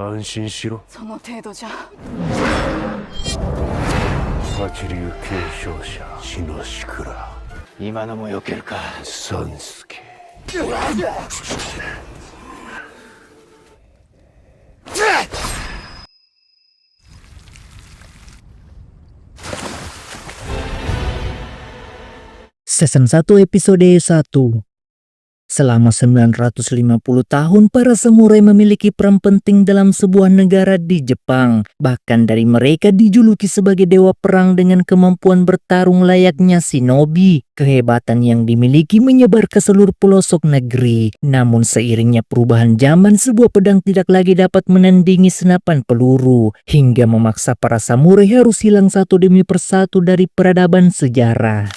安心しろ。その程度じゃ。八流継承者血のしくら今のも避けるか。三助。Season 1 episode 1. Selama 950 tahun, para samurai memiliki peran penting dalam sebuah negara di Jepang. Bahkan dari mereka dijuluki sebagai dewa perang dengan kemampuan bertarung layaknya shinobi. Kehebatan yang dimiliki menyebar ke seluruh pelosok negeri. Namun seiringnya perubahan zaman, sebuah pedang tidak lagi dapat menandingi senapan peluru. Hingga memaksa para samurai harus hilang satu demi persatu dari peradaban sejarah.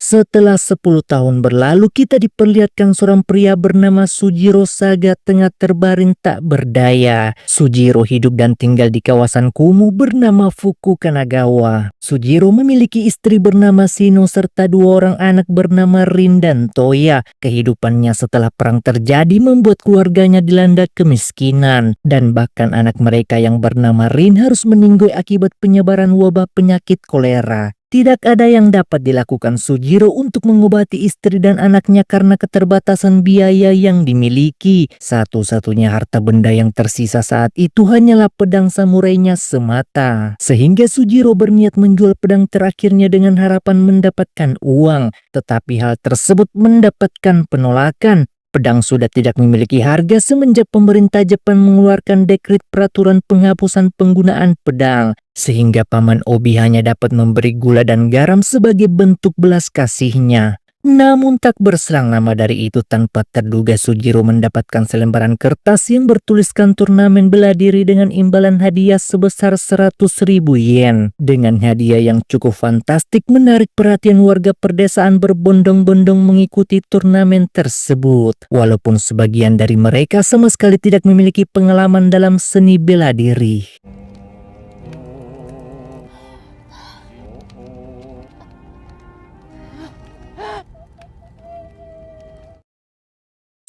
Setelah 10 tahun berlalu, kita diperlihatkan seorang pria bernama Sujiro Saga tengah terbaring tak berdaya. Sujiro hidup dan tinggal di kawasan kumuh bernama Fuku Kanagawa. Sujiro memiliki istri bernama Shino serta 2 orang anak bernama Rin dan Toya. Kehidupannya setelah perang terjadi membuat keluarganya dilanda kemiskinan. Dan bahkan anak mereka yang bernama Rin harus meninggoy akibat penyebaran wabah penyakit kolera. Tidak ada yang dapat dilakukan Sujiro untuk mengobati istri dan anaknya karena keterbatasan biaya yang dimiliki. Satu-satunya harta benda yang tersisa saat itu hanyalah pedang samurainya semata. Sehingga Sujiro berniat menjual pedang terakhirnya dengan harapan mendapatkan uang. Tetapi hal tersebut mendapatkan penolakan. Pedang sudah tidak memiliki harga semenjak pemerintah Jepang mengeluarkan dekret peraturan penghapusan penggunaan pedang. Sehingga Paman Obi hanya dapat memberi gula dan garam sebagai bentuk belas kasihnya. Namun tak berselang lama dari itu, tanpa terduga Sujiro mendapatkan selembaran kertas yang bertuliskan turnamen bela diri dengan imbalan hadiah sebesar 100.000 yen. Dengan hadiah yang cukup fantastik menarik perhatian warga perdesaan berbondong-bondong mengikuti turnamen tersebut. Walaupun sebagian dari mereka sama sekali tidak memiliki pengalaman dalam seni bela diri.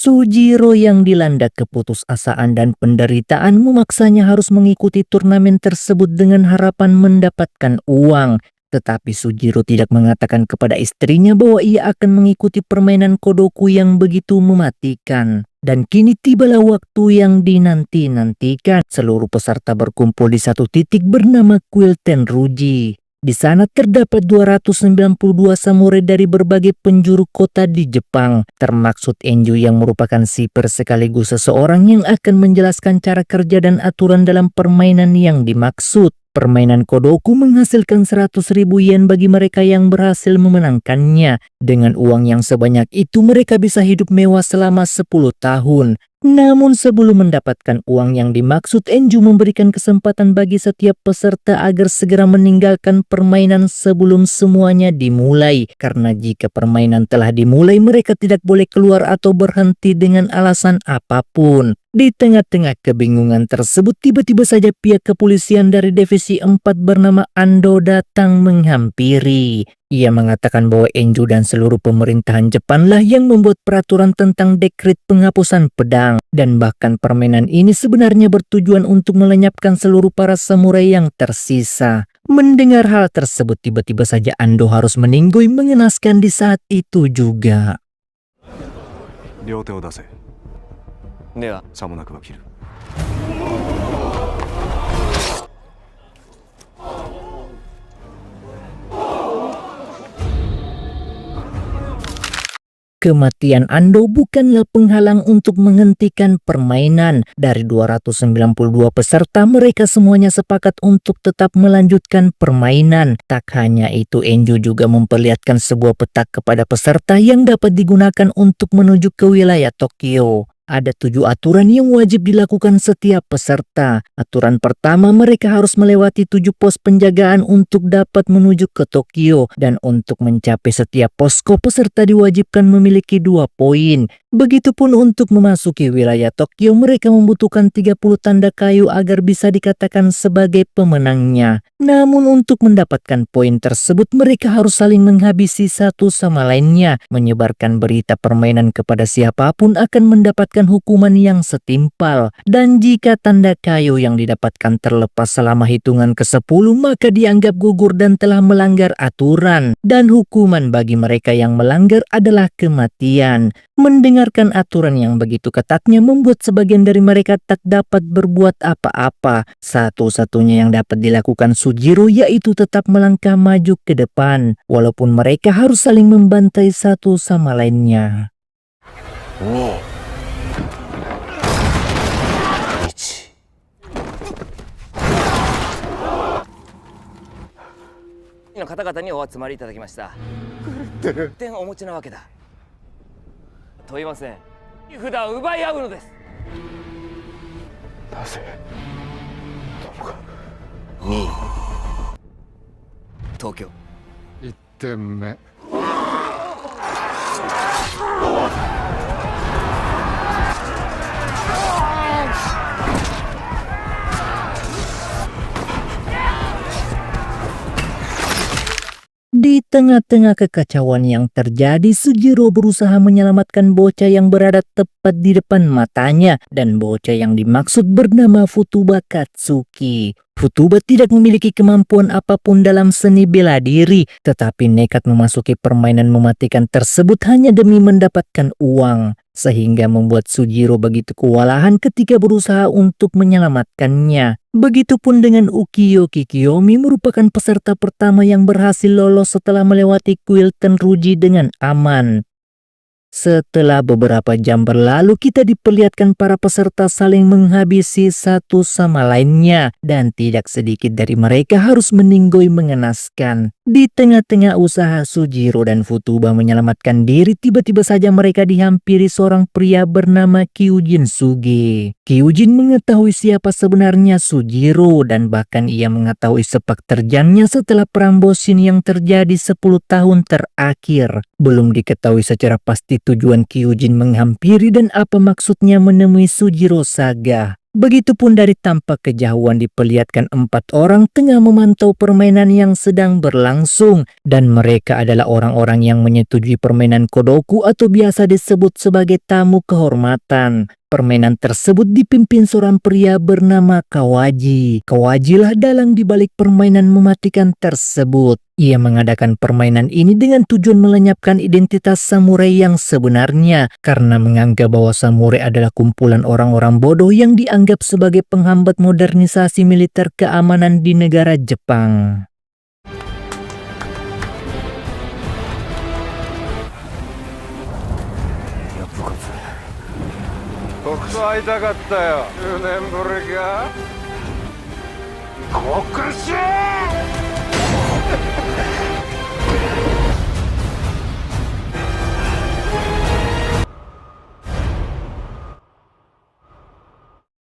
Sujiro yang dilanda keputusasaan dan penderitaan memaksanya harus mengikuti turnamen tersebut dengan harapan mendapatkan uang. Tetapi Sujiro tidak mengatakan kepada istrinya bahwa ia akan mengikuti permainan kodoku yang begitu mematikan. Dan kini tibalah waktu yang dinanti-nantikan. Seluruh peserta berkumpul di satu titik bernama Kuil Tenruji. Di sana terdapat 292 samurai dari berbagai penjuru kota di Jepang, termaksud Enju yang merupakan siper sekaligus seseorang yang akan menjelaskan cara kerja dan aturan dalam permainan yang dimaksud. Permainan kodoku menghasilkan 100.000 yen bagi mereka yang berhasil memenangkannya. Dengan uang yang sebanyak itu mereka bisa hidup mewah selama 10 tahun. Namun sebelum mendapatkan uang yang dimaksud, Enju memberikan kesempatan bagi setiap peserta agar segera meninggalkan permainan sebelum semuanya dimulai. Karena jika permainan telah dimulai, mereka tidak boleh keluar atau berhenti dengan alasan apapun. Di tengah-tengah kebingungan tersebut, tiba-tiba saja pihak kepolisian dari Divisi 4 bernama Ando datang menghampiri. Ia mengatakan bahwa Enju dan seluruh pemerintahan Jepanglah yang membuat peraturan tentang dekret penghapusan pedang. Dan bahkan permainan ini sebenarnya bertujuan untuk melenyapkan seluruh para samurai yang tersisa. Mendengar hal tersebut, tiba-tiba saja Ando harus meninggoy mengenaskan di saat itu juga. 両手を出せ。ではさもなくは切る。Kematian Ando bukanlah penghalang untuk menghentikan permainan. Dari 292 peserta, mereka semuanya sepakat untuk tetap melanjutkan permainan. Tak hanya itu, Enju juga memperlihatkan sebuah peta kepada peserta yang dapat digunakan untuk menuju ke wilayah Tokyo. Ada 7 aturan yang wajib dilakukan setiap peserta. Aturan pertama, mereka harus melewati 7 pos penjagaan untuk dapat menuju ke Tokyo. Dan untuk mencapai setiap posko, peserta diwajibkan memiliki 2 poin. Begitupun untuk memasuki wilayah Tokyo, mereka membutuhkan 30 tanda kayu agar bisa dikatakan sebagai pemenangnya. Namun untuk mendapatkan poin tersebut, mereka harus saling menghabisi satu sama lainnya. Menyebarkan berita permainan kepada siapapun akan mendapatkan hukuman yang setimpal. Dan jika tanda kayu yang didapatkan terlepas selama hitungan ke-10, maka dianggap gugur dan telah melanggar aturan. Dan hukuman bagi mereka yang melanggar adalah kematian. Mendengarkan aturan yang begitu ketatnya membuat sebagian dari mereka tak dapat berbuat apa-apa. Satu-satunya yang dapat dilakukan Sujiro yaitu tetap melangkah maju ke depan, walaupun mereka harus saling membantai satu sama lainnya. の方々にお集まりいただきました。1点お持ちなわけだ。問いません。手札を奪い合うのです。なぜ東京1点目。Di tengah-tengah kekacauan yang terjadi, Sujiro berusaha menyelamatkan bocah yang berada tepat di depan matanya, dan bocah yang dimaksud bernama Futuba Katsuki. Futuba tidak memiliki kemampuan apapun dalam seni bela diri, tetapi nekat memasuki permainan mematikan tersebut hanya demi mendapatkan uang, sehingga membuat Sujiro begitu kewalahan ketika berusaha untuk menyelamatkannya. Begitupun dengan Ukiyo Kikiyomi, merupakan peserta pertama yang berhasil lolos setelah melewati kuil Tenruji dengan aman. Setelah beberapa jam berlalu, kita diperlihatkan para peserta saling menghabisi satu sama lainnya, dan tidak sedikit dari mereka harus meninggoy mengenaskan. Di tengah-tengah usaha Sujiro dan Futuba menyelamatkan diri, tiba-tiba saja mereka dihampiri seorang pria bernama Kyujin Suge. Kyujin mengetahui siapa sebenarnya Sujiro, dan bahkan ia mengetahui sepak terjangnya setelah perang Boshin yang terjadi 10 tahun terakhir. Belum diketahui secara pasti tujuan Kyujin menghampiri dan apa maksudnya menemui Sujiro Saga. Begitupun dari tampak kejauhan diperlihatkan 4 orang tengah memantau permainan yang sedang berlangsung, dan mereka adalah orang-orang yang menyetujui permainan Kodoku atau biasa disebut sebagai tamu kehormatan. Permainan tersebut dipimpin seorang pria bernama Kawaji. Kawajilah dalang dibalik permainan mematikan tersebut. Ia mengadakan permainan ini dengan tujuan melenyapkan identitas samurai yang sebenarnya, karena menganggap bahwa samurai adalah kumpulan orang-orang bodoh yang dianggap sebagai penghambat modernisasi militer keamanan di negara Jepang. 僕と会いたかったよ。10年ぶりか。国士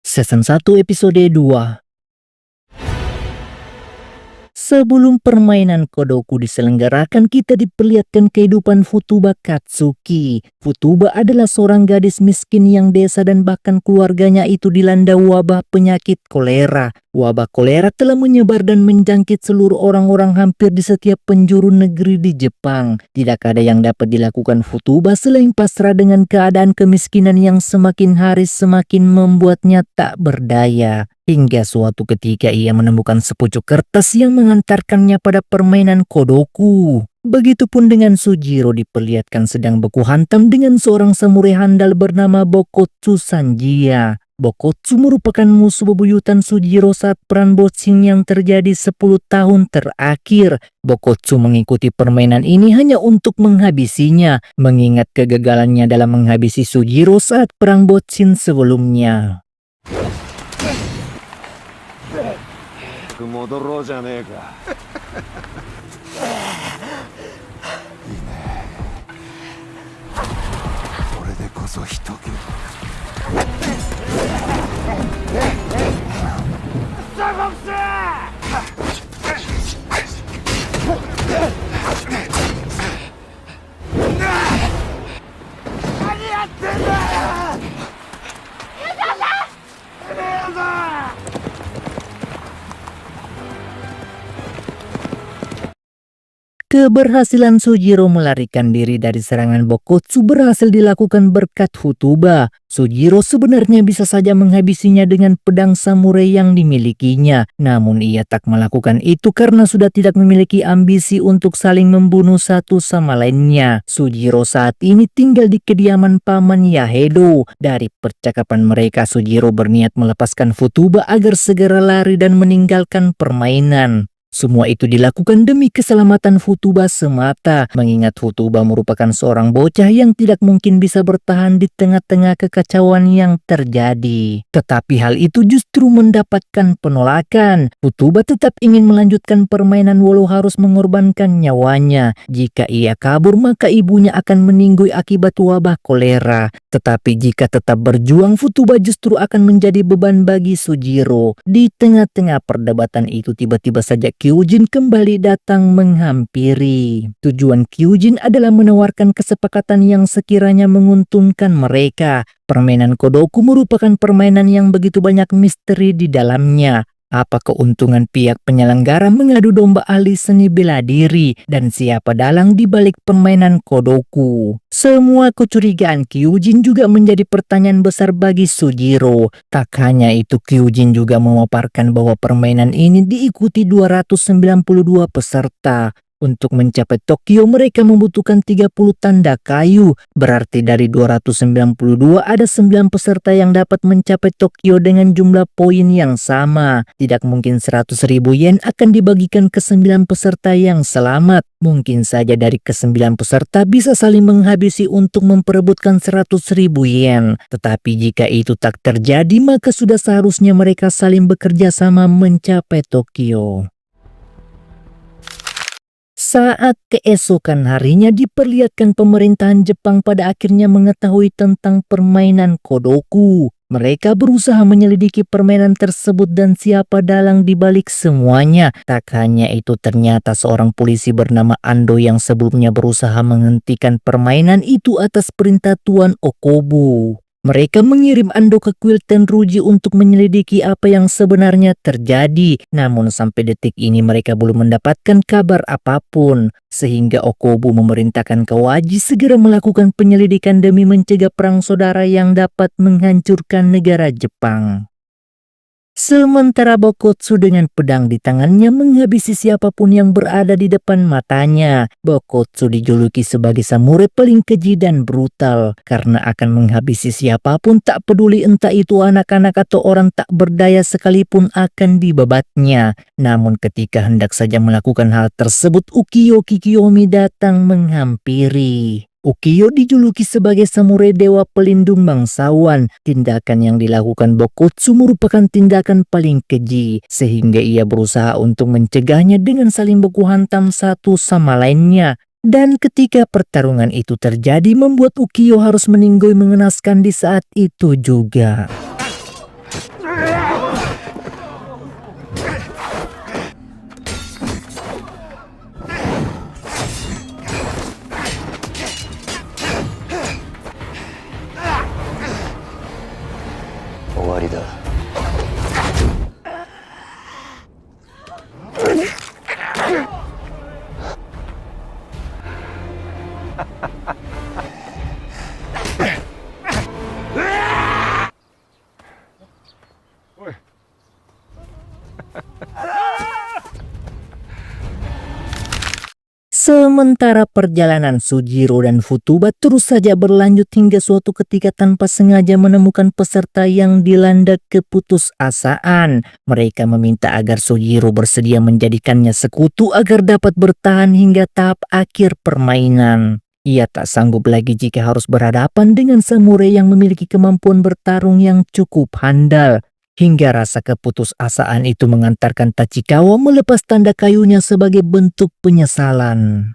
Season 1 episode 2. Sebelum permainan Kodoku diselenggarakan, kita diperlihatkan kehidupan Futuba Katsuki. Futuba adalah seorang gadis miskin yang desa dan bahkan keluarganya itu dilanda wabah penyakit kolera. Wabah kolera telah menyebar dan menjangkit seluruh orang-orang hampir di setiap penjuru negeri di Jepang. Tidak ada yang dapat dilakukan Futuba selain pasrah dengan keadaan kemiskinan yang semakin hari semakin membuatnya tak berdaya. Hingga suatu ketika ia menemukan sepucuk kertas yang mengantarkannya pada permainan Kodoku. Begitupun dengan Sujiro diperlihatkan sedang beku hantam dengan seorang samurai handal bernama Bokotsu Sanjia. Bokotsu merupakan musuh bebuyutan Sujiro saat perang Boshin yang terjadi 10 tahun terakhir. Bokotsu mengikuti permainan ini hanya untuk menghabisinya, mengingat kegagalannya dalam menghabisi Sujiro saat perang Boshin sebelumnya. 戻ろうじゃねえか。いいね。これでこそ一桁。ザコプス！何やってんだ！ Keberhasilan Sojiro melarikan diri dari serangan Bokkotsu berhasil dilakukan berkat Futuba. Sojiro sebenarnya bisa saja menghabisinya dengan pedang samurai yang dimilikinya. Namun ia tak melakukan itu karena sudah tidak memiliki ambisi untuk saling membunuh satu sama lainnya. Sojiro saat ini tinggal di kediaman paman Yahedo. Dari percakapan mereka, Sojiro berniat melepaskan Futuba agar segera lari dan meninggalkan permainan. Semua itu dilakukan demi keselamatan Futuba semata, mengingat Futuba merupakan seorang bocah yang tidak mungkin bisa bertahan di tengah-tengah kekacauan yang terjadi. Tetapi hal itu justru mendapatkan penolakan. Futuba tetap ingin melanjutkan permainan walau harus mengorbankan nyawanya. Jika ia kabur, maka ibunya akan meninggoy akibat wabah kolera. Tetapi jika tetap berjuang, Futuba justru akan menjadi beban bagi Sojiro. Di tengah-tengah perdebatan itu, tiba-tiba saja Kyujin kembali datang menghampiri. Tujuan Kyujin adalah menawarkan kesepakatan yang sekiranya menguntungkan mereka. Permainan Kodoku merupakan permainan yang begitu banyak misteri di dalamnya. Apa keuntungan pihak penyelenggara mengadu domba ahli seni bela diri dan siapa dalang di balik permainan Kodoku? Semua kecurigaan Kyujin juga menjadi pertanyaan besar bagi Sojiro. Tak hanya itu, Kyujin juga memaparkan bahwa permainan ini diikuti 292 peserta. Untuk mencapai Tokyo mereka membutuhkan 30 tanda kayu. Berarti dari 292 ada 9 peserta yang dapat mencapai Tokyo dengan jumlah poin yang sama. Tidak mungkin 100.000 yen akan dibagikan ke 9 peserta yang selamat. Mungkin saja dari ke-9 peserta bisa saling menghabisi untuk memperebutkan 100.000 yen. Tetapi jika itu tak terjadi, maka sudah seharusnya mereka saling bekerja sama mencapai Tokyo. Saat keesokan harinya diperlihatkan pemerintahan Jepang pada akhirnya mengetahui tentang permainan Kodoku. Mereka berusaha menyelidiki permainan tersebut dan siapa dalang di balik semuanya. Tak hanya itu, ternyata seorang polisi bernama Ando yang sebelumnya berusaha menghentikan permainan itu atas perintah Tuan Okobu. Mereka mengirim Ando ke kuil Tenruji untuk menyelidiki apa yang sebenarnya terjadi. Namun sampai detik ini mereka belum mendapatkan kabar apapun. Sehingga Okobu memerintahkan Kawaji segera melakukan penyelidikan demi mencegah perang saudara yang dapat menghancurkan negara Jepang. Sementara Bokkotsu dengan pedang di tangannya menghabisi siapapun yang berada di depan matanya. Bokkotsu dijuluki sebagai samurai paling keji dan brutal karena akan menghabisi siapapun, tak peduli entah itu anak-anak atau orang tak berdaya sekalipun akan dibabatnya. Namun ketika hendak saja melakukan hal tersebut, Ukiyo Kikiyomi datang menghampiri. Ukiyo dijuluki sebagai samurai dewa pelindung bangsawan. Tindakan yang dilakukan Bokkotsu merupakan tindakan paling keji, sehingga ia berusaha untuk mencegahnya dengan saling baku hantam satu sama lainnya. Dan ketika pertarungan itu terjadi, membuat Ukiyo harus meninggoy mengenaskan di saat itu juga. Sementara perjalanan Sojiro dan Futuba terus saja berlanjut hingga suatu ketika tanpa sengaja menemukan peserta yang dilanda keputusasaan. Mereka meminta agar Sojiro bersedia menjadikannya sekutu agar dapat bertahan hingga tahap akhir permainan. Ia tak sanggup lagi jika harus berhadapan dengan samurai yang memiliki kemampuan bertarung yang cukup handal. Hingga rasa keputusasaan itu mengantarkan Tachikawa melepas tanda kayunya sebagai bentuk penyesalan.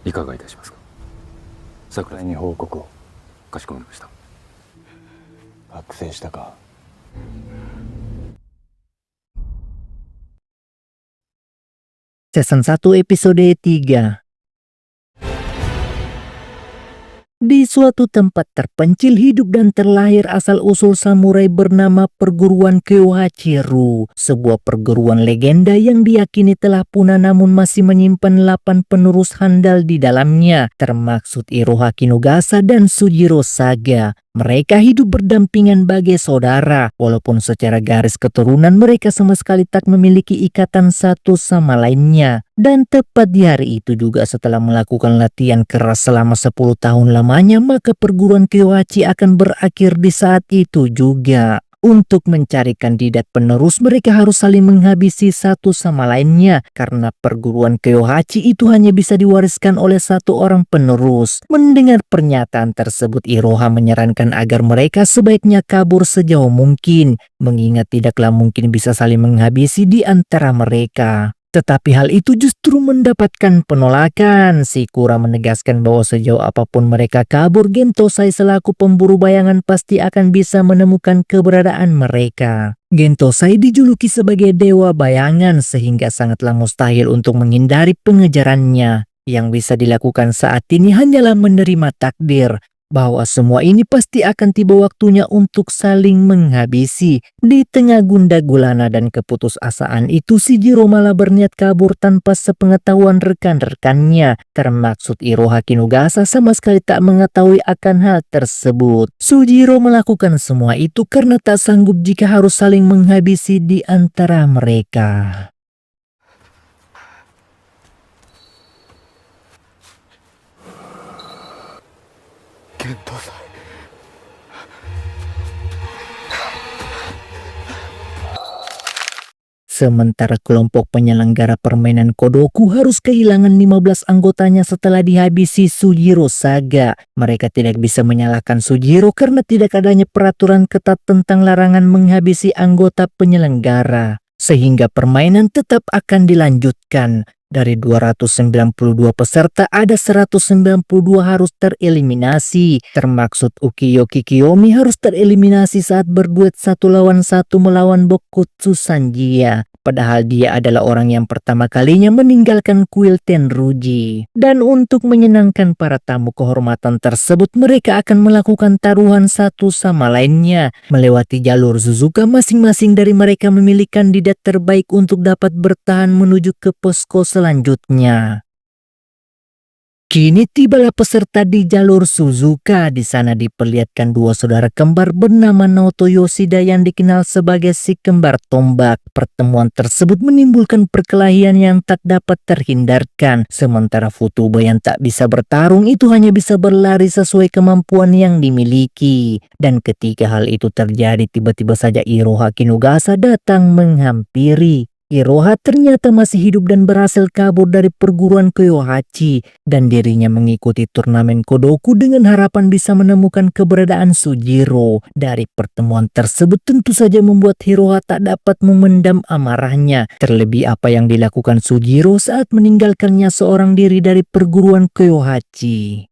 いかがいたしますか。桜井に報告を。かしこまりました。覚醒したか。Season 1 episode 3. Di suatu tempat terpencil hidup dan terlahir asal-usul samurai bernama perguruan Kyohachiru, sebuah perguruan legenda yang diyakini telah punah namun masih menyimpan 8 penerus handal di dalamnya, termaksud Iroha Kinugasa dan Sujiro Saga. Mereka hidup berdampingan bagai saudara, walaupun secara garis keturunan mereka sama sekali tak memiliki ikatan satu sama lainnya. Dan tepat di hari itu juga setelah melakukan latihan keras selama 10 tahun lamanya, maka perguruan Kyohachi akan berakhir di saat itu juga. Untuk mencari kandidat penerus mereka harus saling menghabisi satu sama lainnya karena perguruan Kyohachi itu hanya bisa diwariskan oleh satu orang penerus. Mendengar pernyataan tersebut, Iroha menyarankan agar mereka sebaiknya kabur sejauh mungkin, mengingat tidaklah mungkin bisa saling menghabisi di antara mereka. Tetapi hal itu justru mendapatkan penolakan. Shikura menegaskan bahwa sejauh apapun mereka kabur, Gentosai selaku pemburu bayangan pasti akan bisa menemukan keberadaan mereka. Gentosai dijuluki sebagai dewa bayangan sehingga sangatlah mustahil untuk menghindari pengejarannya. Yang bisa dilakukan saat ini hanyalah menerima takdir bahwa semua ini pasti akan tiba waktunya untuk saling menghabisi. Di tengah gundah gulana dan keputusasaan itu, Sujiro malah berniat kabur tanpa sepengetahuan rekan-rekannya, termaksud Iroha Kinugasa sama sekali tak mengetahui akan hal tersebut. Sujiro melakukan semua itu karena tak sanggup jika harus saling menghabisi di antara mereka. Sementara kelompok penyelenggara permainan Kodoku harus kehilangan 15 anggotanya setelah dihabisi Sujiro Saga. Mereka tidak bisa menyalahkan Sujiro karena tidak adanya peraturan ketat tentang larangan menghabisi anggota penyelenggara, sehingga permainan tetap akan dilanjutkan. Dari 292 peserta, ada 192 harus tereliminasi, termaksud Ukiyoki Kiyomi harus tereliminasi saat berduet 1 lawan 1 melawan Bokutsu Sanjia. Padahal dia adalah orang yang pertama kalinya meninggalkan kuil Tenruji. Dan untuk menyenangkan para tamu kehormatan tersebut, mereka akan melakukan taruhan satu sama lainnya. Melewati jalur Suzuka, masing-masing dari mereka memilih kandidat terbaik untuk dapat bertahan menuju ke posko selanjutnya. Kini tibalah peserta di jalur Suzuka. Di sana diperlihatkan 2 saudara kembar bernama Naoto Yoshida yang dikenal sebagai si kembar tombak. Pertemuan tersebut menimbulkan perkelahian yang tak dapat terhindarkan. Sementara Futoba yang tak bisa bertarung itu hanya bisa berlari sesuai kemampuan yang dimiliki. Dan ketika hal itu terjadi, tiba-tiba saja Iroha Kinugasa datang menghampiri. Iroha ternyata masih hidup dan berhasil kabur dari perguruan Kyohachi, dan dirinya mengikuti turnamen Kodoku dengan harapan bisa menemukan keberadaan Sujiro. Dari pertemuan tersebut tentu saja membuat Iroha tak dapat memendam amarahnya, terlebih apa yang dilakukan Sujiro saat meninggalkannya seorang diri dari perguruan Kyohachi.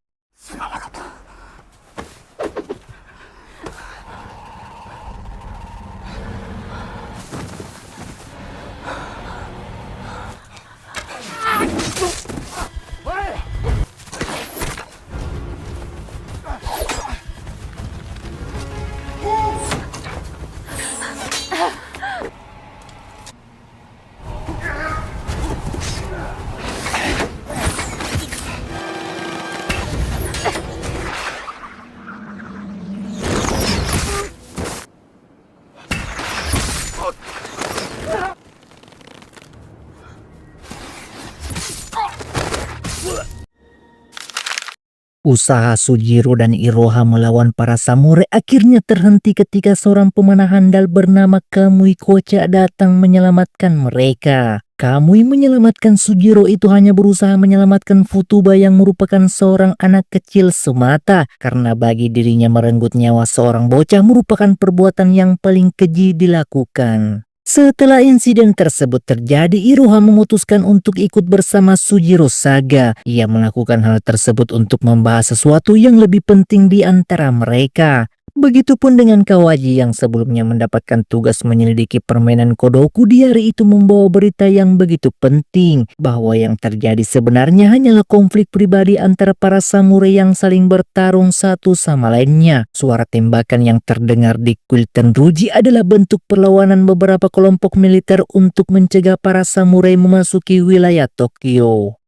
Usaha Sujiro dan Iroha melawan para samurai akhirnya terhenti ketika seorang pemanah handal bernama Kamui Kocha datang menyelamatkan mereka. Kamui menyelamatkan Sujiro itu hanya berusaha menyelamatkan Futuba yang merupakan seorang anak kecil semata, karena bagi dirinya merenggut nyawa seorang bocah merupakan perbuatan yang paling keji dilakukan. Setelah insiden tersebut terjadi, Iroha memutuskan untuk ikut bersama Sujiro Saga. Ia melakukan hal tersebut untuk membahas sesuatu yang lebih penting di antara mereka. Begitupun dengan Kawaji yang sebelumnya mendapatkan tugas menyelidiki permainan Kodoku, di hari itu membawa berita yang begitu penting bahwa yang terjadi sebenarnya hanyalah konflik pribadi antara para samurai yang saling bertarung satu sama lainnya. Suara tembakan yang terdengar di kuil Tenruji adalah bentuk perlawanan beberapa kelompok militer untuk mencegah para samurai memasuki wilayah Tokyo.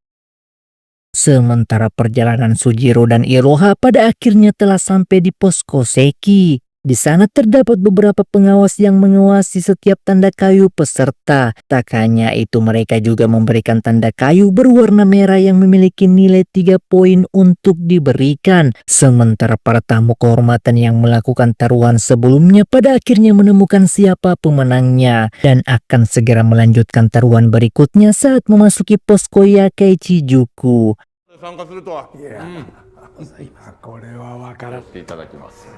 Sementara perjalanan Sujiro dan Iroha pada akhirnya telah sampai di pos Koseki. Di sana terdapat beberapa pengawas yang mengawasi setiap tanda kayu peserta. Tak hanya itu, mereka juga memberikan tanda kayu berwarna merah yang memiliki nilai 3 poin untuk diberikan. Sementara para tamu kehormatan yang melakukan taruhan sebelumnya pada akhirnya menemukan siapa pemenangnya dan akan segera melanjutkan taruhan berikutnya saat memasuki pos Koyakai Chijuku. 参加するとは。いや、これはわからん。いただきます。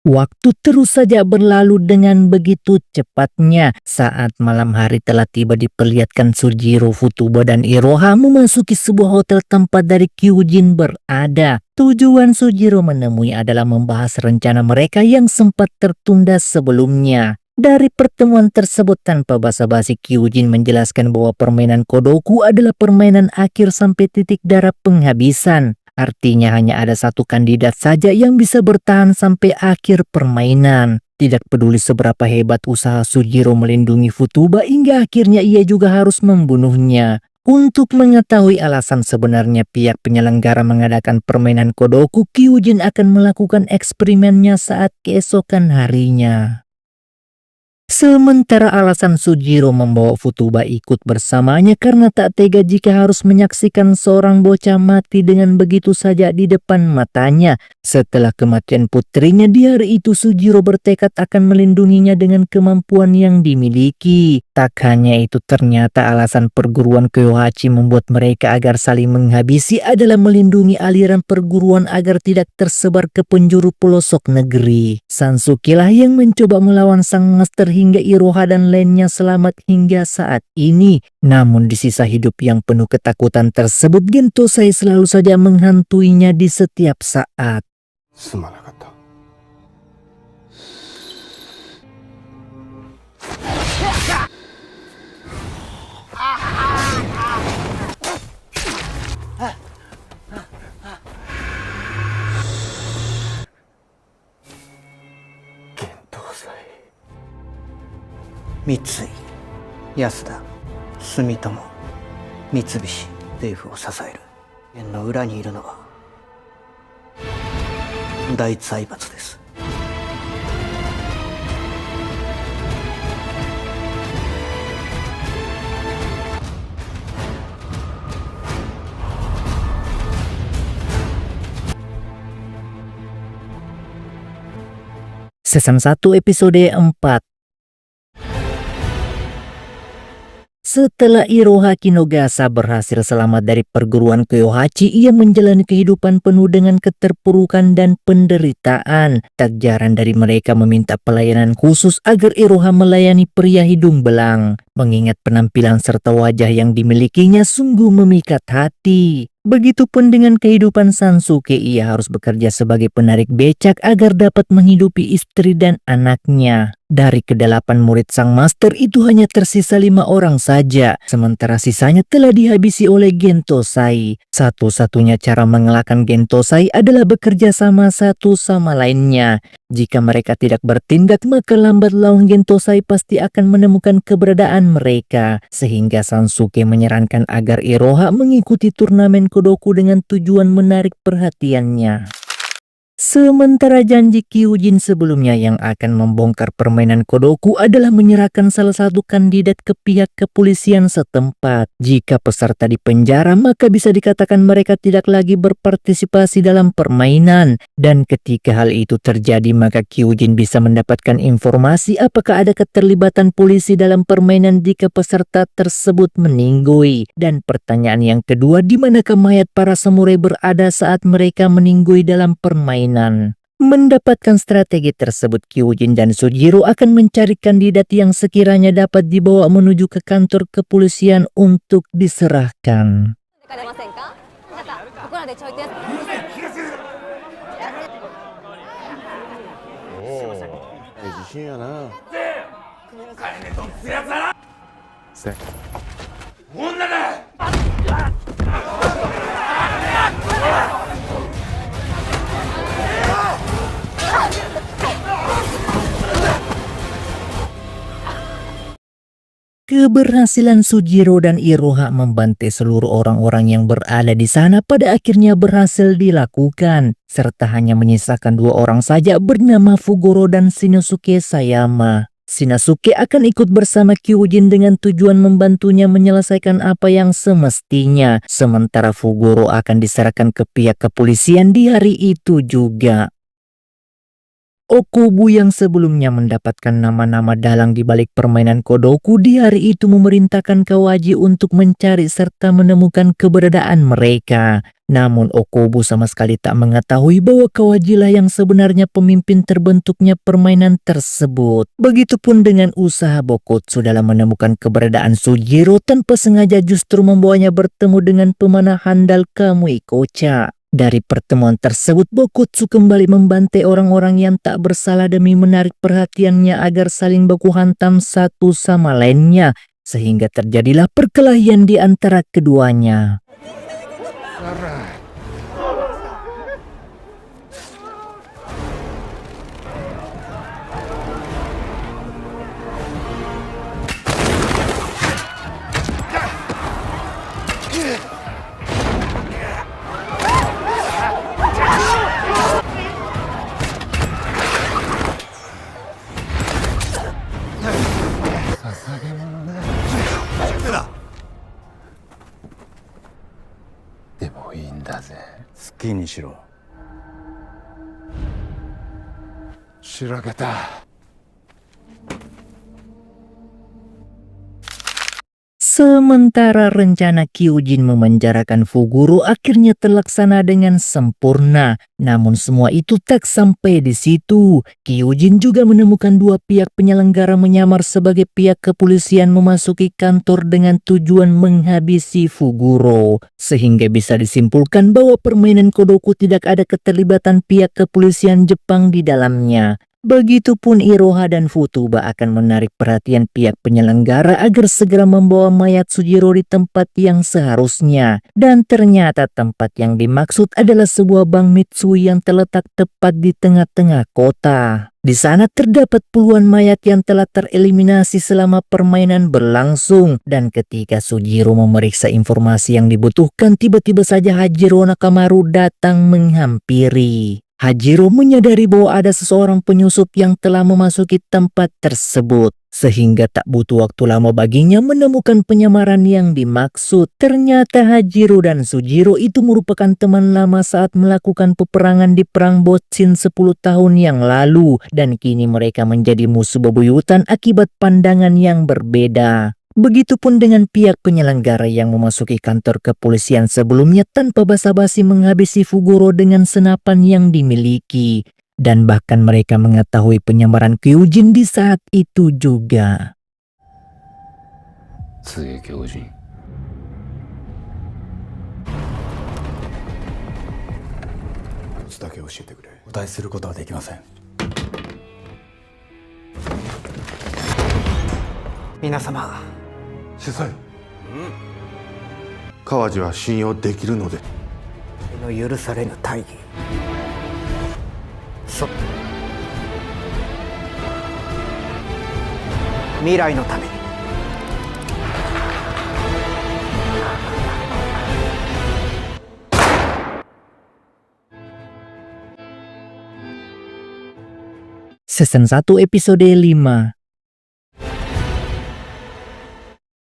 Waktu terus saja berlalu dengan begitu cepatnya. Saat malam hari telah tiba, diperlihatkan Sujiro, Futuba, dan Iroha memasuki sebuah hotel tempat dari Kyujin berada. Tujuan Sujiro menemui adalah membahas rencana mereka yang sempat tertunda sebelumnya. Dari pertemuan tersebut tanpa basa-basi, Kyujin menjelaskan bahwa permainan Kodoku adalah permainan akhir sampai titik darah penghabisan. Artinya hanya ada satu kandidat saja yang bisa bertahan sampai akhir permainan. Tidak peduli seberapa hebat usaha Sujiro melindungi Futuba, hingga akhirnya ia juga harus membunuhnya. Untuk mengetahui alasan sebenarnya pihak penyelenggara mengadakan permainan Kodoku, Kyujin akan melakukan eksperimennya saat keesokan harinya. Sementara alasan Sujiro membawa Futuba ikut bersamanya karena tak tega jika harus menyaksikan seorang bocah mati dengan begitu saja di depan matanya. Setelah kematian putrinya di hari itu, Sujiro bertekad akan melindunginya dengan kemampuan yang dimiliki. Tak hanya itu, ternyata alasan perguruan Kyohachi membuat mereka agar saling menghabisi adalah melindungi aliran perguruan agar tidak tersebar ke penjuru pelosok negeri. Sansuke lah yang mencoba melawan sang master hingga Iroha dan lainnya selamat hingga saat ini. Namun di sisa hidup yang penuh ketakutan tersebut, Gentosai selalu saja menghantuinya di setiap saat. すまなかった。幻冬祭。三井、安田、住友、三菱、政府を支える円の裏にいるのは大財閥です。Season 1 episode 4. Setelah Iroha Kinogasa berhasil selamat dari perguruan Kyohachi, ia menjalani kehidupan penuh dengan keterpurukan dan penderitaan. Tak jarang dari mereka meminta pelayanan khusus agar Iroha melayani pria hidung belang. Mengingat penampilan serta wajah yang dimilikinya sungguh memikat hati. Begitupun dengan kehidupan Sansuke, ia harus bekerja sebagai penarik becak agar dapat menghidupi istri dan anaknya. Dari ke-8 murid sang master itu hanya tersisa 5 orang saja, sementara sisanya telah dihabisi oleh Gentosai. Satu-satunya cara mengalahkan Gentosai adalah bekerja sama satu sama lainnya. Jika mereka tidak bertindak, maka lambat laun Gentosai pasti akan menemukan keberadaan mereka. Sehingga Sansuke menyarankan agar Iroha mengikuti turnamen Kodoku dengan tujuan menarik perhatiannya. Sementara janji Kyujin sebelumnya yang akan membongkar permainan Kodoku adalah menyerahkan salah satu kandidat ke pihak kepolisian setempat. Jika peserta di penjara, maka bisa dikatakan mereka tidak lagi berpartisipasi dalam permainan. Dan ketika hal itu terjadi, maka Kyujin bisa mendapatkan informasi apakah ada keterlibatan polisi dalam permainan jika peserta tersebut meninggoy. Dan pertanyaan yang kedua, di manakah mayat para samurai berada saat mereka meninggoy dalam permainan? Mendapatkan strategi tersebut, Kyujin dan Sojiro akan mencari kandidat yang sekiranya dapat dibawa menuju ke kantor kepolisian untuk diserahkan. 出ませんか？なんかここらでちょいとやっ自信やな。Keberhasilan Sojiro dan Iroha membantai seluruh orang-orang yang berada di sana pada akhirnya berhasil dilakukan, serta hanya menyisakan 2 orang saja bernama Fuguro dan Shinosuke Sayama. Shinosuke akan ikut bersama Kyujin dengan tujuan membantunya menyelesaikan apa yang semestinya, sementara Fuguro akan diserahkan ke pihak kepolisian di hari itu juga. Okubu yang sebelumnya mendapatkan nama-nama dalang di balik permainan Kodoku di hari itu memerintahkan Kawaji untuk mencari serta menemukan keberadaan mereka. Namun Okubu sama sekali tak mengetahui bahwa Kawaji lah yang sebenarnya pemimpin terbentuknya permainan tersebut. Begitupun dengan usaha Bokotsu dalam menemukan keberadaan Sojiro, tanpa sengaja justru membawanya bertemu dengan pemanah handal Kamui-kocha. Dari pertemuan tersebut, Bokotsu kembali membantai orang-orang yang tak bersalah demi menarik perhatiannya agar saling baku hantam satu sama lainnya, sehingga terjadilah perkelahian di antara keduanya.好きにしろ。しらけた。Sementara rencana Kyujin memenjarakan Fuguro akhirnya terlaksana dengan sempurna. Namun semua itu tak sampai di situ. Kyujin juga menemukan 2 pihak penyelenggara menyamar sebagai pihak kepolisian memasuki kantor dengan tujuan menghabisi Fuguro. Sehingga bisa disimpulkan bahwa permainan Kodoku tidak ada keterlibatan pihak kepolisian Jepang di dalamnya. Begitupun Iroha dan Futuba akan menarik perhatian pihak penyelenggara agar segera membawa mayat Sojiro di tempat yang seharusnya. Dan ternyata tempat yang dimaksud adalah sebuah bank Mitsui yang terletak tepat di tengah-tengah kota. Di sana terdapat puluhan mayat yang telah tereliminasi selama permainan berlangsung. Dan ketika Sojiro memeriksa informasi yang dibutuhkan, tiba-tiba saja Hajiro Nakamaru datang menghampiri. Hajiro menyadari bahwa ada seseorang penyusup yang telah memasuki tempat tersebut, sehingga tak butuh waktu lama baginya menemukan penyamaran yang dimaksud. Ternyata Hajiro dan Sojiro itu merupakan teman lama saat melakukan peperangan di Perang Botchin 10 tahun yang lalu, dan kini mereka menjadi musuh bebuyutan akibat pandangan yang berbeda. Begitupun dengan pihak penyelenggara yang memasuki kantor kepolisian sebelumnya tanpa basa-basi menghabisi Fuguro dengan senapan yang dimiliki. Dan bahkan mereka mengetahui penyamaran Kyujin di saat itu juga. だけ教えてくれ。お答えすることはできません。皆様、司祭。川路は信用できるので。の許されぬ大義。未来のために。Season 1 episode 5.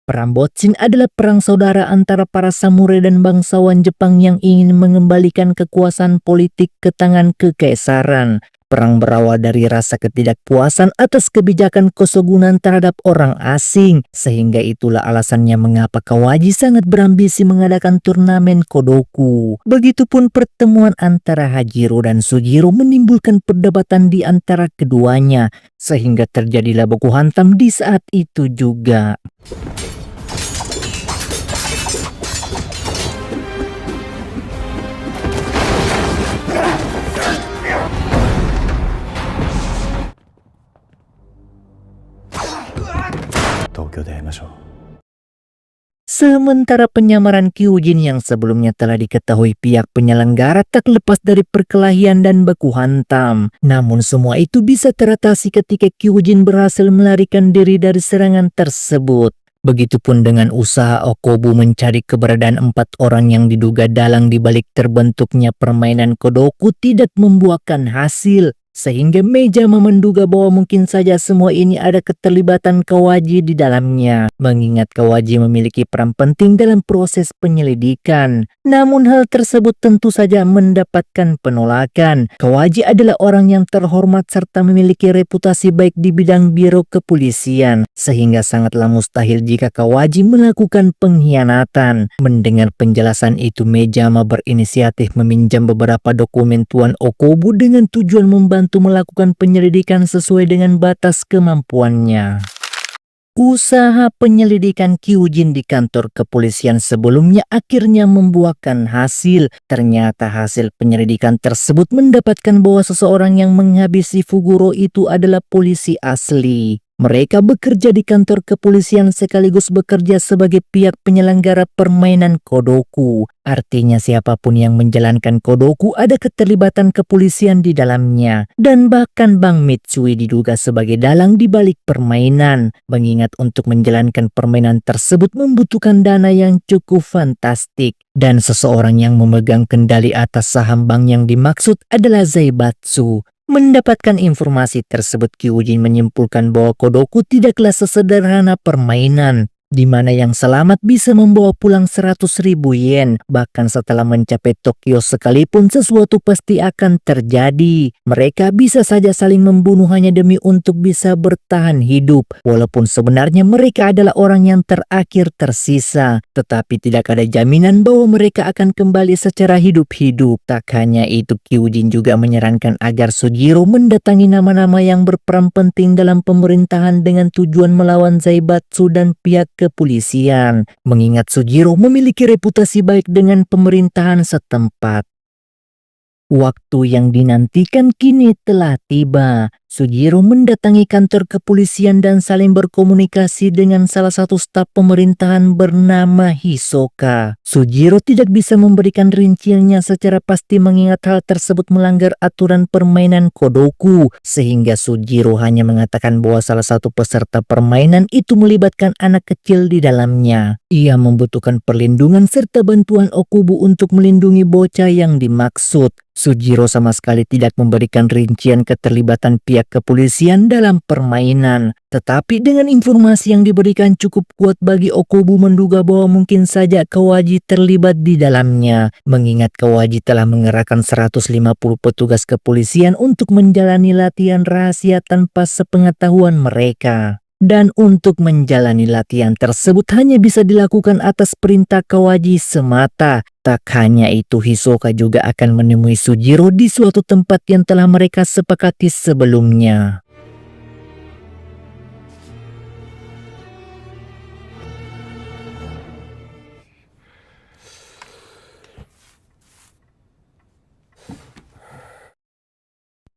Perang Botchin adalah perang saudara antara para samurai dan bangsawan Jepang yang ingin mengembalikan kekuasaan politik ke tangan kekaisaran. Perang berawal dari rasa ketidakpuasan atas kebijakan Koshogunan terhadap orang asing, sehingga itulah alasannya mengapa Kawaji sangat berambisi mengadakan turnamen Kodoku. Begitupun pertemuan antara Hajiro dan Sugiro menimbulkan perdebatan di antara keduanya, sehingga terjadilah baku hantam di saat itu juga. Sementara penyamaran Kyujin yang sebelumnya telah diketahui pihak penyelenggara tak lepas dari perkelahian dan baku hantam. Namun semua itu bisa teratasi ketika Kyujin berhasil melarikan diri dari serangan tersebut. Begitupun dengan usaha Okobu mencari keberadaan 4 orang yang diduga dalang di balik terbentuknya permainan Kodoku tidak membuahkan hasil. Sehingga Meijama menduga bahwa mungkin saja semua ini ada keterlibatan Kawaji di dalamnya, mengingat Kawaji memiliki peran penting dalam proses penyelidikan. Namun hal tersebut tentu saja mendapatkan penolakan. Kawaji adalah orang yang terhormat serta memiliki reputasi baik di bidang biro kepolisian, sehingga sangatlah mustahil jika Kawaji melakukan pengkhianatan. Mendengar penjelasan itu, Meijama berinisiatif meminjam beberapa dokumen Tuan Okobu dengan tujuan membantu melakukan penyelidikan sesuai dengan batas kemampuannya. Usaha penyelidikan Kyujin di kantor kepolisian sebelumnya akhirnya membuahkan hasil. Ternyata hasil penyelidikan tersebut mendapatkan bahwa seseorang yang menghabisi Fuguro itu adalah polisi asli. Mereka bekerja di kantor kepolisian sekaligus bekerja sebagai pihak penyelenggara permainan Kodoku. Artinya siapapun yang menjalankan Kodoku ada keterlibatan kepolisian di dalamnya. Dan bahkan Bang Mitsui diduga sebagai dalang di balik permainan. Mengingat untuk menjalankan permainan tersebut membutuhkan dana yang cukup fantastik. Dan seseorang yang memegang kendali atas saham bank yang dimaksud adalah Zaibatsu. Mendapatkan informasi tersebut, Kyujin menyimpulkan bahwa Kodoku tidaklah sesederhana permainan, di mana yang selamat bisa membawa pulang 100.000 yen. Bahkan setelah mencapai Tokyo sekalipun sesuatu pasti akan terjadi. Mereka bisa saja saling membunuh hanya demi untuk bisa bertahan hidup. Walaupun sebenarnya mereka adalah orang yang terakhir tersisa. Tetapi tidak ada jaminan bahwa mereka akan kembali secara hidup-hidup. Tak hanya itu, Kyujin juga menyarankan agar Sugiro mendatangi nama-nama yang berperan penting dalam pemerintahan dengan tujuan melawan Zaibatsu dan pihak kepolisian, mengingat Sugiro memiliki reputasi baik dengan pemerintahan setempat. Waktu yang dinantikan kini telah tiba. Sugiro mendatangi kantor kepolisian dan saling berkomunikasi dengan salah satu staf pemerintahan bernama Hisoka. Sugiro tidak bisa memberikan rinciannya secara pasti mengingat hal tersebut melanggar aturan permainan Kodoku, sehingga Sugiro hanya mengatakan bahwa salah satu peserta permainan itu melibatkan anak kecil di dalamnya. Ia membutuhkan perlindungan serta bantuan Okubo untuk melindungi bocah yang dimaksud. Sugiro sama sekali tidak memberikan rincian keterlibatan pihak kepolisian dalam permainan. Tetapi dengan informasi yang diberikan cukup kuat bagi Okubo menduga bahwa mungkin saja Kawaji terlibat di dalamnya. Mengingat Kawaji telah mengerahkan 150 petugas kepolisian untuk menjalani latihan rahasia tanpa sepengetahuan mereka. Dan untuk menjalani latihan tersebut hanya bisa dilakukan atas perintah Kawaji semata. Tak hanya itu, Hisoka juga akan menemui Sugiro di suatu tempat yang telah mereka sepakati sebelumnya.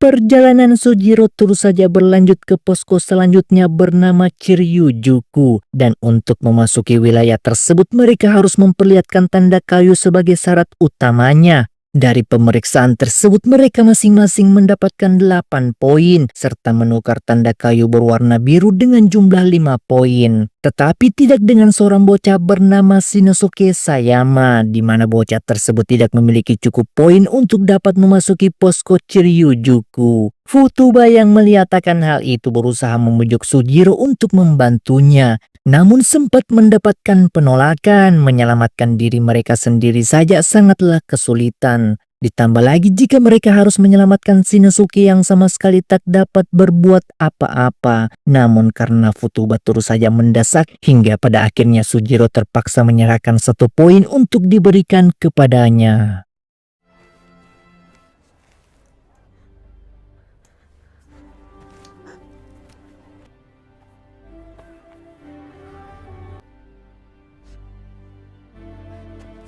Perjalanan Sugiro terus saja berlanjut ke posko selanjutnya bernama Chiryujuku, dan untuk memasuki wilayah tersebut mereka harus memperlihatkan tanda kayu sebagai syarat utamanya. Dari pemeriksaan tersebut mereka masing-masing mendapatkan 8 poin serta menukar tanda kayu berwarna biru dengan jumlah 5 poin. Tetapi tidak dengan seorang bocah bernama Shinosuke Sayama, di mana bocah tersebut tidak memiliki cukup poin untuk dapat memasuki posko Chiryujuku. Futuba yang melihatkan hal itu berusaha membujuk Sujiro untuk membantunya. Namun sempat mendapatkan penolakan, menyelamatkan diri mereka sendiri saja sangatlah kesulitan. Ditambah lagi jika mereka harus menyelamatkan Shinosuke yang sama sekali tak dapat berbuat apa-apa. Namun karena Futuba terus saja mendesak, hingga pada akhirnya Sujiro terpaksa menyerahkan 1 poin untuk diberikan kepadanya.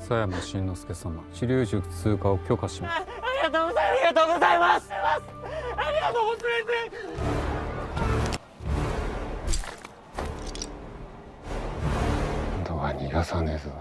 佐山慎之介様、治療塾通過を許可します。ありがとうございます。ありがとうございます。ありがとうございます。ドア逃がさねえぞ。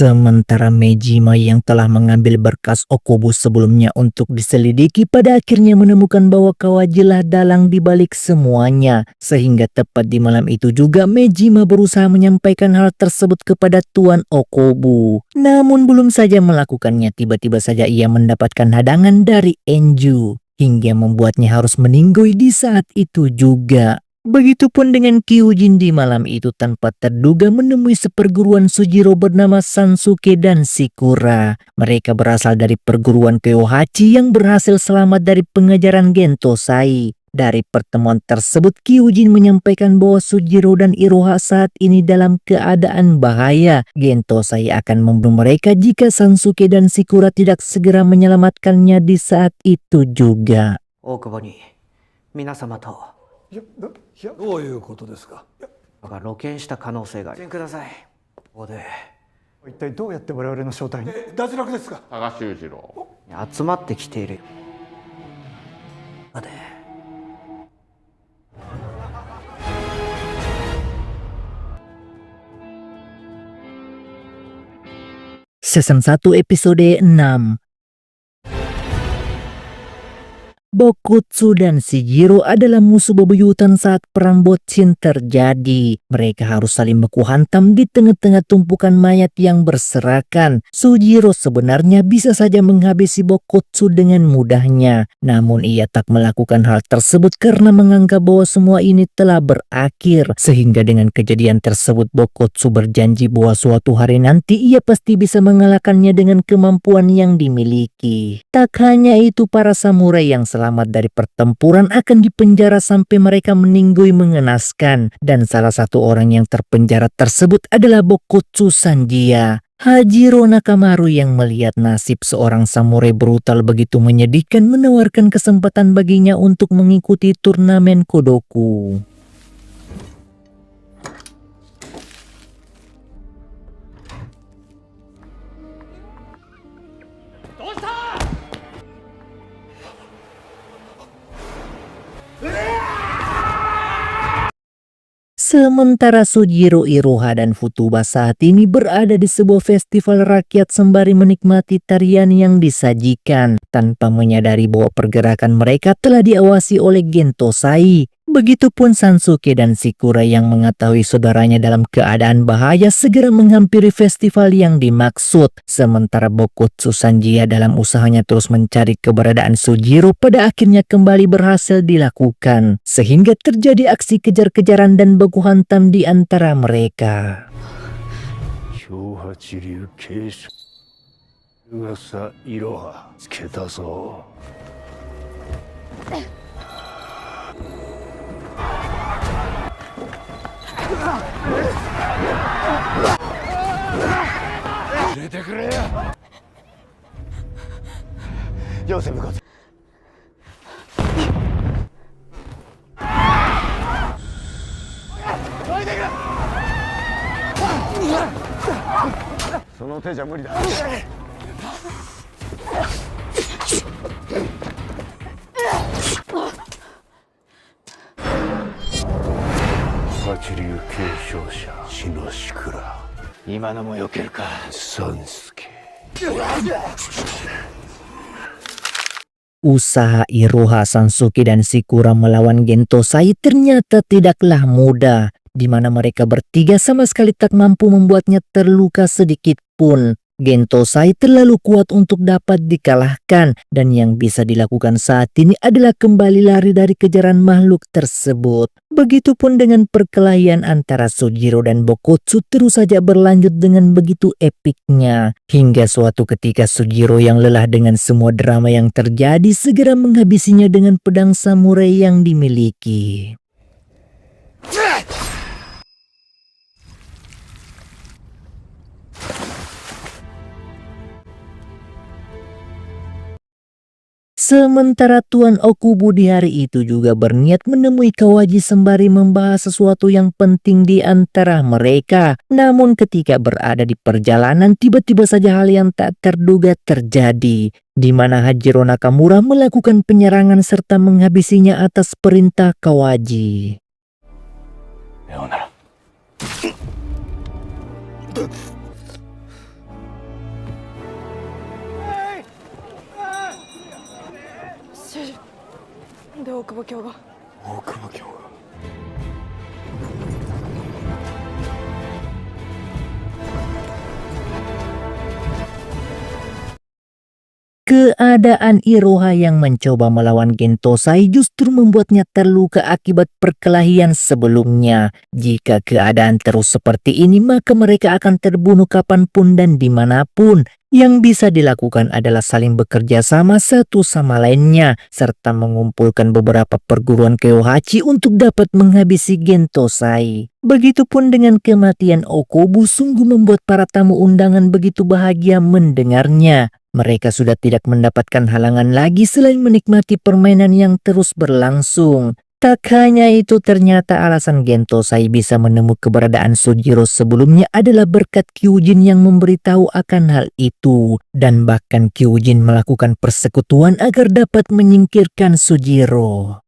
Sementara Mejima yang telah mengambil berkas Okubo sebelumnya untuk diselidiki pada akhirnya menemukan bahwa Kawajilah dalang di balik semuanya. Sehingga tepat di malam itu juga Mejima berusaha menyampaikan hal tersebut kepada Tuan Okubo. Namun belum saja melakukannya, tiba-tiba saja ia mendapatkan hadangan dari Enju, hingga membuatnya harus meninggoy di saat itu juga. Begitupun dengan Kyujin di malam itu tanpa terduga menemui seperguruan Sujiro bernama Sansuke dan Shikura. Mereka berasal dari perguruan Kyohachi yang berhasil selamat dari pengejaran Gentosai. Dari pertemuan tersebut Kyujin menyampaikan bahwa Sujiro dan Iroha saat ini dalam keadaan bahaya. Gentosai akan membunuh mereka jika Sansuke dan Shikura tidak segera menyelamatkannya di saat itu juga. 大久保に皆様とどういうことですか。が露見した可能性がありください。ここで一体どうやって我々の正体に脱落ですか。佐賀修二郎。集まってきている。まで Season 1 episode 6. Bokutsu dan Shijiro adalah musuh bebuyutan saat perang Bochin terjadi. Mereka harus saling baku hantam di tengah-tengah tumpukan mayat yang berserakan. Sujiro sebenarnya bisa saja menghabisi Bokutsu dengan mudahnya. Namun ia tak melakukan hal tersebut karena menganggap bahwa semua ini telah berakhir. Sehingga dengan kejadian tersebut Bokutsu berjanji bahwa suatu hari nanti ia pasti bisa mengalahkannya dengan kemampuan yang dimiliki. Tak hanya itu, para samurai yang selamat dari pertempuran akan dipenjara sampai mereka meninggoy mengenaskan, dan salah satu orang yang terpenjara tersebut adalah Bokutsu Sanjia. Hajiro Nakamaru yang melihat nasib seorang samurai brutal begitu menyedihkan menawarkan kesempatan baginya untuk mengikuti turnamen Kodoku. Sementara Sujiro, Iroha, dan Futuba saat ini berada di sebuah festival rakyat sembari menikmati tarian yang disajikan tanpa menyadari bahwa pergerakan mereka telah diawasi oleh Gentosai. Begitupun Sansuke dan Shikura yang mengetahui saudaranya dalam keadaan bahaya segera menghampiri festival yang dimaksud. Sementara Bokutsu Sanjia dalam usahanya terus mencari keberadaan Sujiro pada akhirnya kembali berhasil dilakukan. Sehingga terjadi aksi kejar-kejaran dan baku hantam di antara mereka. 氷八流継承噂いろはつけたぞ。入れてくれよ。よせ向こう。その手じゃ無理だ。八流継承者篠倉。今のも避けるか。孫助。 Usaha Iroha, Sansuke, dan Shikura melawan Gentosai ternyata tidaklah mudah, di mana mereka bertiga sama sekali tak mampu membuatnya terluka sedikit pun. Gentosai terlalu kuat untuk dapat dikalahkan, dan yang bisa dilakukan saat ini adalah kembali lari dari kejaran makhluk tersebut. Begitupun dengan perkelahian antara Sojiro dan Bokotsu terus saja berlanjut dengan begitu epiknya. Hingga suatu ketika Sojiro yang lelah dengan semua drama yang terjadi segera menghabisinya dengan pedang samurai yang dimiliki. Sementara Tuan Okubo di hari itu juga berniat menemui Kawaji sembari membahas sesuatu yang penting di antara mereka. Namun ketika berada di perjalanan, tiba-tiba saja hal yang tak terduga terjadi, di mana Hajiro Nakamura melakukan penyerangan serta menghabisinya atas perintah Kawaji. Keadaan Iroha yang mencoba melawan Gentosai justru membuatnya terluka akibat perkelahian sebelumnya. Jika keadaan terus seperti ini, maka mereka akan terbunuh kapanpun dan dimanapun. Yang bisa dilakukan adalah saling bekerja sama satu sama lainnya, serta mengumpulkan beberapa perguruan Kyohachi untuk dapat menghabisi Gentosai. Begitupun dengan kematian Okubo sungguh membuat para tamu undangan begitu bahagia mendengarnya. Mereka sudah tidak mendapatkan halangan lagi selain menikmati permainan yang terus berlangsung. Tak hanya itu, ternyata alasan Gentosai bisa menemukan keberadaan Sojiro sebelumnya adalah berkat Kyujin yang memberitahu akan hal itu. Dan bahkan Kyujin melakukan persekutuan agar dapat menyingkirkan Sojiro.